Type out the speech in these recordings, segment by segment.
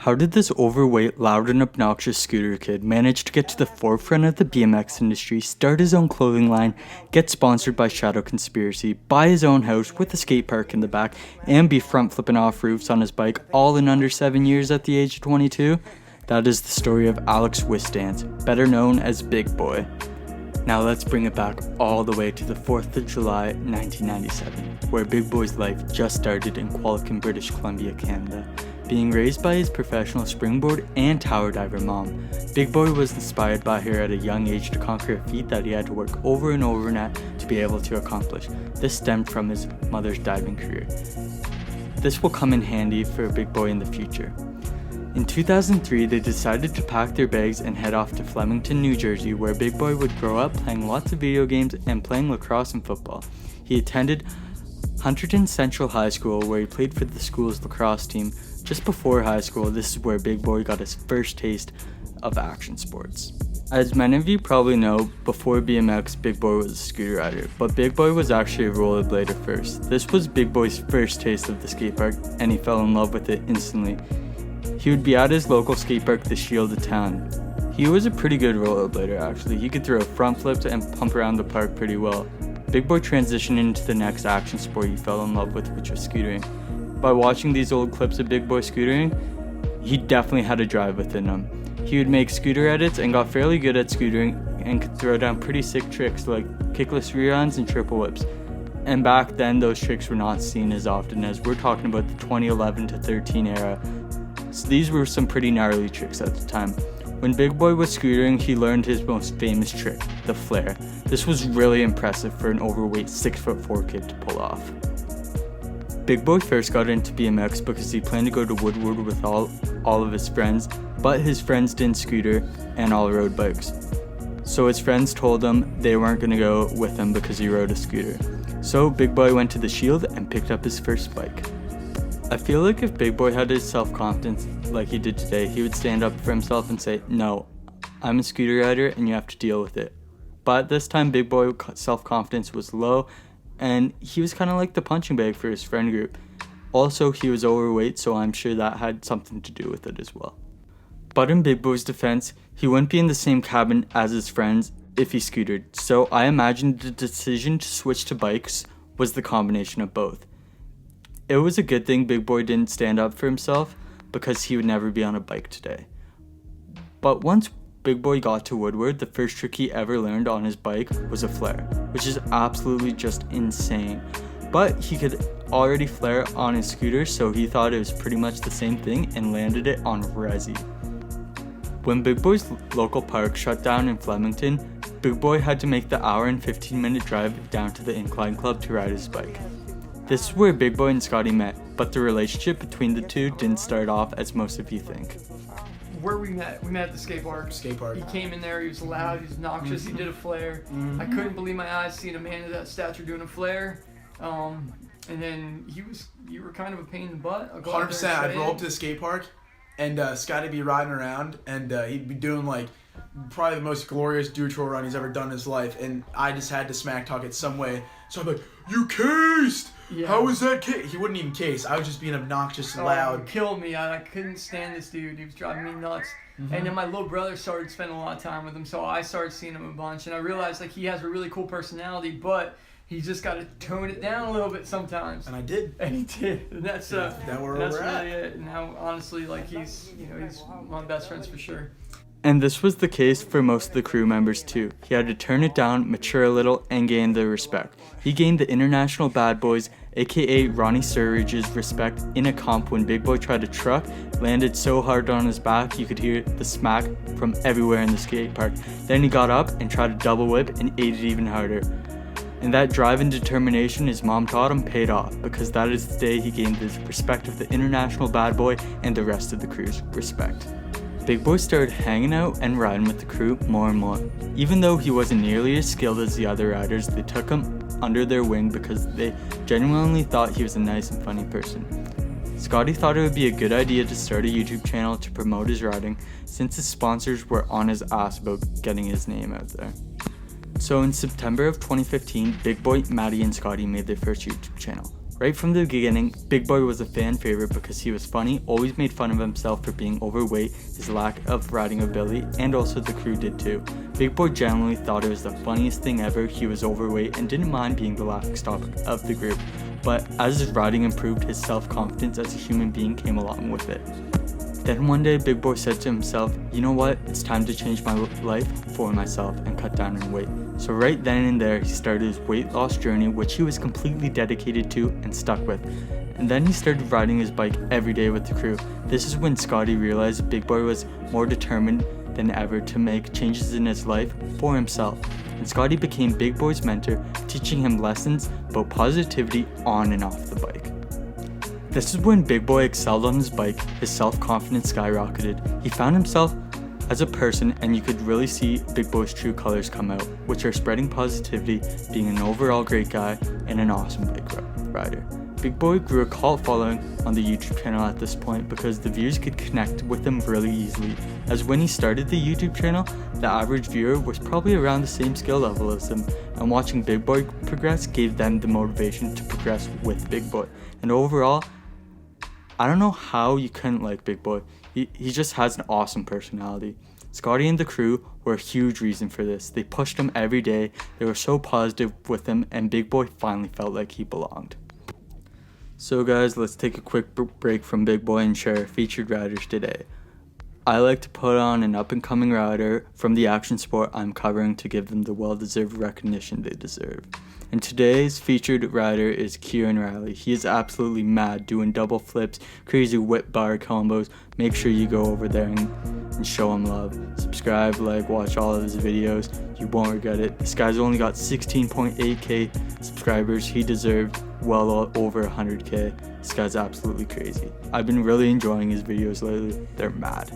How did this overweight, loud and obnoxious scooter kid manage to get to the forefront of the BMX industry, start his own clothing line, get sponsored by Shadow Conspiracy, buy his own house with a skate park in the back, and be front flipping off roofs on his bike all in under 7 years at the age of 22? That is the story of Alex Wistance, better known as Big Boy. Now let's bring it back all the way to the 4th of July 1997, where Big Boy's life just started in Qualicum, British Columbia, Canada. Being raised by his professional springboard and tower diver mom, Big Boy was inspired by her at a young age to conquer a feat that he had to work over and over again to be able to accomplish. This stemmed from his mother's diving career. This will come in handy for Big Boy in the future. In 2003, they decided to pack their bags and head off to Flemington, New Jersey, where Big Boy would grow up playing lots of video games and playing lacrosse and football. He attended Hunterdon Central High School, where he played for the school's lacrosse team. Just before high school, this is where Big Boy got his first taste of action sports. As many of you probably know, before BMX, Big Boy was a scooter rider, but Big Boy was actually a rollerblader first. This was Big Boy's first taste of the skate park, and he fell in love with it instantly. He would be at his local skate park, the Shield of Town. He was a pretty good rollerblader actually. He could throw front flips and pump around the park pretty well. Big Boy transitioned into the next action sport he fell in love with, which was scootering. By watching these old clips of Big Boy scootering, he definitely had a drive within him. He would make scooter edits and got fairly good at scootering and could throw down pretty sick tricks like kickless reruns and triple whips. And back then, those tricks were not seen as often, as we're talking about the 2011 to 13 era. So these were some pretty gnarly tricks at the time. When Big Boy was scootering, he learned his most famous trick, the flair. This was really impressive for an overweight 6'4" kid to pull off. Big Boy first got into BMX because he planned to go to Woodward with all of his friends, but his friends didn't scooter and all rode bikes. So his friends told him they weren't going to go with him because he rode a scooter. So Big Boy went to the Shield and picked up his first bike. I feel like if Big Boy had his self-confidence like he did today, he would stand up for himself and say, "No, I'm a scooter rider and you have to deal with it." But this time Big Boy's self-confidence was low, and he was kind of like the punching bag for his friend group. Also, he was overweight, so I'm sure that had something to do with it as well. But in Big Boy's defense, he wouldn't be in the same cabin as his friends if he scootered, so I imagine the decision to switch to bikes was the combination of both. It was a good thing Big Boy didn't stand up for himself, because he would never be on a bike today. But once Big Boy got to Woodward, the first trick he ever learned on his bike was a flair, which is absolutely just insane. But he could already flare on his scooter, so he thought it was pretty much the same thing and landed it on Resi. When Big Boy's local park shut down in Flemington, Big Boy had to make the hour and 15-minute drive down to the Incline Club to ride his bike. This is where Big Boy and Scotty met, but the relationship between the two didn't start off as most of you think. Where we met at the skate park. He came in there, he was loud, he was obnoxious, he did a flare. I couldn't believe my eyes seeing a man of that stature doing a flare. And then you were kind of a pain in the butt. 100%. I'd roll up to the skate park, and Scotty'd be riding around, and he'd be doing like probably the most glorious neutral run he's ever done in his life, and I just had to smack talk it some way. So I'm like, "You cased! Yeah. How was that case?" He wouldn't even case. I was just being obnoxious and loud. He killed me. I couldn't stand this dude. He was driving me nuts. And then my little brother started spending a lot of time with him, so I started seeing him a bunch, and I realized like he has a really cool personality, but he's just got to tone it down a little bit sometimes. And I did. And he did. And that's where we're really at. it. And now honestly, like he's one of my best friends for sure. And this was the case for most of the crew members too. He had to turn it down, mature a little, and gain their respect. He gained the International Bad Boys, aka Ronnie Surridge's respect in a comp when Big Boy tried to truck, landed so hard on his back you could hear the smack from everywhere in the skate park. Then he got up and tried to double whip and ate it even harder. And that drive and determination his mom taught him paid off, because that is the day he gained the respect of the International Bad Boy and the rest of the crew's respect. Big Boy started hanging out and riding with the crew more and more. Even though he wasn't nearly as skilled as the other riders, they took him under their wing because they genuinely thought he was a nice and funny person. Scotty thought it would be a good idea to start a YouTube channel to promote his riding, since his sponsors were on his ass about getting his name out there. So in September of 2015, Big Boy, Maddie, and Scotty made their first YouTube channel. Right from the beginning, Big Boy was a fan favorite because he was funny, always made fun of himself for being overweight, his lack of riding ability, and also the crew did too. Big Boy generally thought it was the funniest thing ever. He was overweight and didn't mind being the laughingstock of the group, but as his riding improved, his self-confidence as a human being came along with it. Then one day, Big Boy said to himself, you know what, it's time to change my life for myself and cut down on weight. So right then and there, he started his weight loss journey, which he was completely dedicated to and stuck with. And then he started riding his bike every day with the crew. This is when Scotty realized Big Boy was more determined than ever to make changes in his life for himself. And Scotty became Big Boy's mentor, teaching him lessons about positivity on and off the bike. This is when Big Boy excelled on his bike, his self-confidence skyrocketed. He found himself as a person, and you could really see Big Boy's true colors come out, which are spreading positivity, being an overall great guy, and an awesome bike rider. Big Boy grew a cult following on the YouTube channel at this point because the viewers could connect with him really easily, as when he started the YouTube channel, the average viewer was probably around the same skill level as him, and watching Big Boy progress gave them the motivation to progress with Big Boy. And overall, I don't know how you couldn't like Big Boy. He just has an awesome personality. Scotty and the crew were a huge reason for this. They pushed him every day, they were so positive with him, and Big Boy finally felt like he belonged. So guys, let's take a quick break from Big Boy and share our featured riders today. I like to put on an up-and-coming rider from the action sport I'm covering to give them the well-deserved recognition they deserve. And today's featured rider is Kieran Riley. He is absolutely mad, doing double flips, crazy whip bar combos. Make sure you go over there and show him love. Subscribe, like, watch all of his videos. You won't regret it. This guy's only got 16.8k subscribers. He deserved well over 100k. This guy's absolutely crazy. I've been really enjoying his videos lately. They're mad.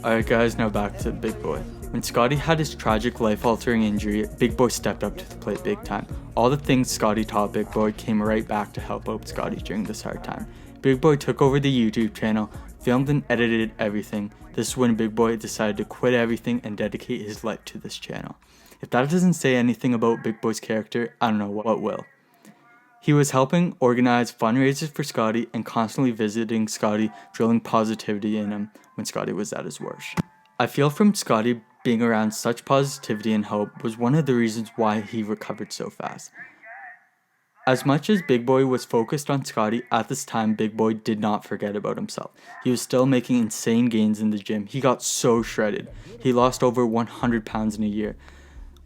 Alright guys, now back to Big Boy. When Scotty had his tragic life-altering injury, Big Boy stepped up to the plate big time. All the things Scotty taught Big Boy came right back to help out Scotty during this hard time. Big Boy took over the YouTube channel, filmed and edited everything. This is when Big Boy decided to quit everything and dedicate his life to this channel. If that doesn't say anything about Big Boy's character, I don't know what will. He was helping organize fundraisers for Scotty and constantly visiting Scotty, drilling positivity in him when Scotty was at his worst. I feel from Scotty being around such positivity and hope was one of the reasons why he recovered so fast. As much as Big Boy was focused on Scotty, at this time Big Boy did not forget about himself. He was still making insane gains in the gym. He got so shredded. He lost over 100 pounds in a year.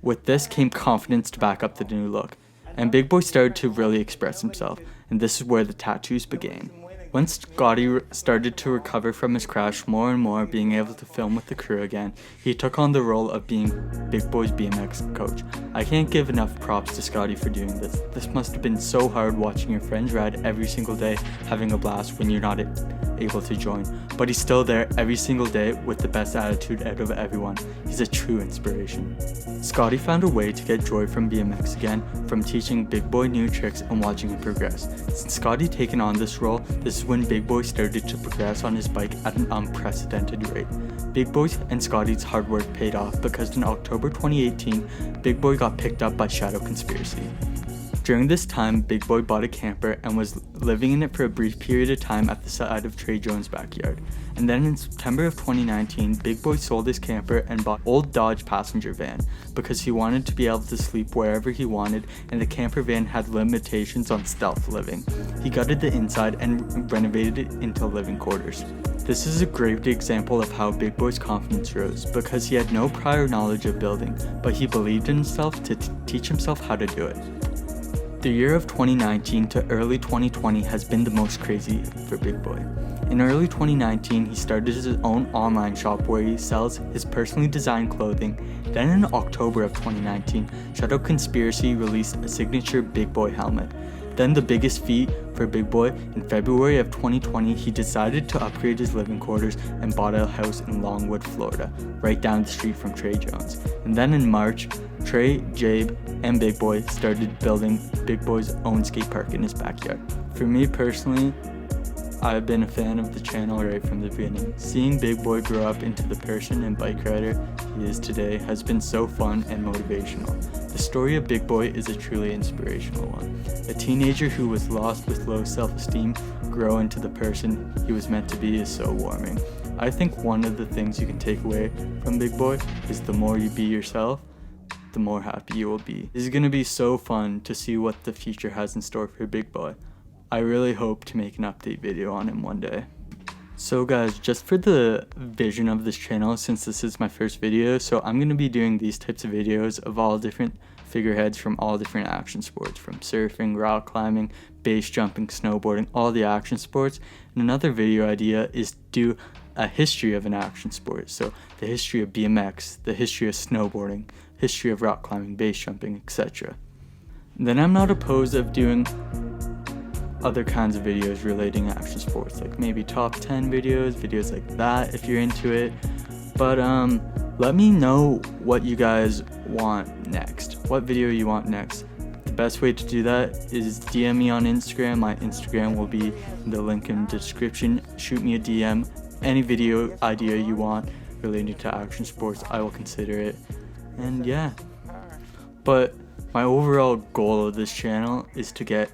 With this came confidence to back up the new look. And Big Boy started to really express himself, and this is where the tattoos began. Once Scotty started to recover from his crash more and more, being able to film with the crew again, he took on the role of being Big Boy's BMX coach. I can't give enough props to Scotty for doing this. This must have been so hard watching your friends ride every single day, having a blast when you're not able to join. But he's still there every single day with the best attitude out of everyone. He's a true inspiration. Scotty found a way to get joy from BMX again, from teaching Big Boy new tricks and watching him progress. Since Scotty taken on this role, this is when Big Boy started to progress on his bike at an unprecedented rate. Big Boy and Scotty's hard work paid off because in October 2018, Big Boy got picked up by Shadow Conspiracy. During this time, Big Boy bought a camper and was living in it for a brief period of time at the side of Trey Jones' backyard. And then in September of 2019, Big Boy sold his camper and bought an old Dodge passenger van because he wanted to be able to sleep wherever he wanted, and the camper van had limitations on stealth living. He gutted the inside and renovated it into living quarters. This is a great example of how Big Boy's confidence rose because he had no prior knowledge of building, but he believed in himself to teach himself how to do it. The year of 2019 to early 2020 has been the most crazy for Big Boy. In early 2019, he started his own online shop where he sells his personally designed clothing. Then in October of 2019, Shadow Conspiracy released a signature Big Boy helmet. Then the biggest feat for Big Boy, in February of 2020, he decided to upgrade his living quarters and bought a house in Longwood, Florida, right down the street from Trey Jones. And then in March, Trey, Jabe, and Big Boy started building Big Boy's own skate park in his backyard. For me personally, I've been a fan of the channel right from the beginning. Seeing Big Boy grow up into the person and bike rider he is today has been so fun and motivational. The story of Big Boy is a truly inspirational one. A teenager who was lost with low self-esteem grow into the person he was meant to be is so warming. I think one of the things you can take away from Big Boy is the more you be yourself, the more happy you will be. This is going to be so fun to see what the future has in store for Big Boy. I really hope to make an update video on him one day. So guys, just for the vision of this channel, since this is my first video, so I'm going to be doing these types of videos of all different figureheads from all different action sports, from surfing, rock climbing, base jumping, snowboarding, all the action sports. And another video idea is to do a history of an action sport. So the history of BMX, the history of snowboarding, history of rock climbing, base jumping, etc. Then I'm not opposed of doing other kinds of videos relating action sports, like maybe top 10 videos like that if you're into it. But let me know what you guys want next, what video you want next. The best way to do that is DM me on Instagram. My Instagram will be in the link in the description. Shoot me a DM, any video idea you want relating to action sports, I will consider it. And yeah, but my overall goal of this channel is to get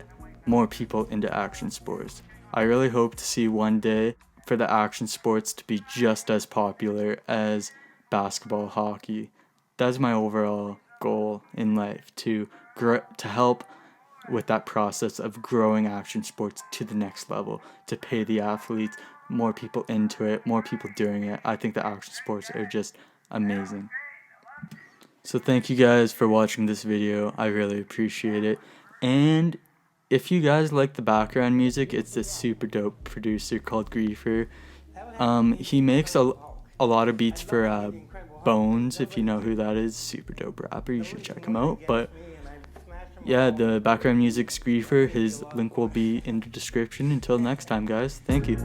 more people into action sports. I really hope to see one day for the action sports to be just as popular as basketball, hockey. That's my overall goal in life, to help with that process of growing action sports to the next level, to pay the athletes, more people into it, more people doing it. I think the action sports are just amazing. So thank you guys for watching this video. I really appreciate it. And if you guys like the background music, it's this super dope producer called Griefer. He makes a lot of beats for Bones, if you know who that is. Super dope rapper, you should check him out. But yeah, the background music's Griefer. His link will be in the description. Until next time, guys, thank you.